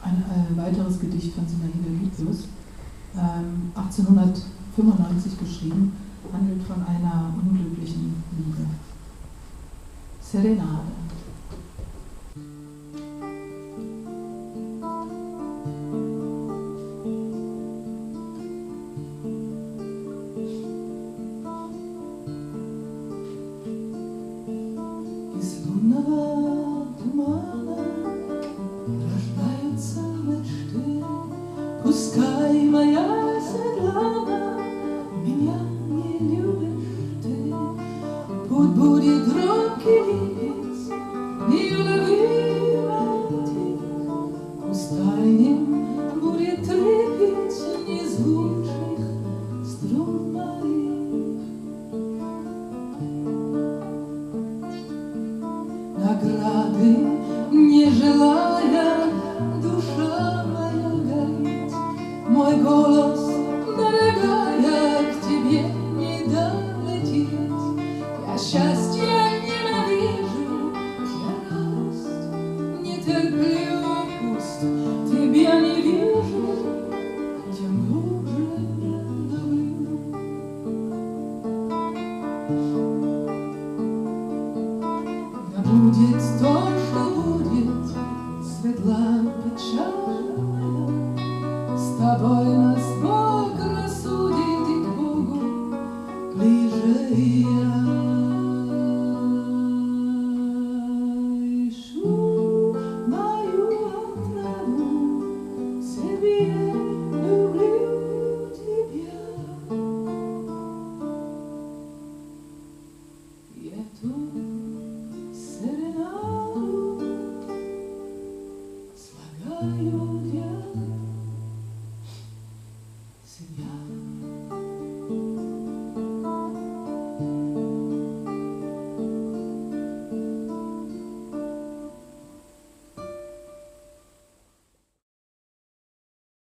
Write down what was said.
ein weiteres Gedicht von Zinaida Lipsius, 1895 geschrieben, handelt von einer unglücklichen Liebe. Serenade. Пускай моя седлана меня не любишь ты, путь будет громкий виз, неуловимый тих, пустынем будет трепеть незвучных струн моих. Награды не желая, душа моя горит. Мой голос, дорогая, к тебе не долетит. Я счастья ненавижу, я радость не терплю.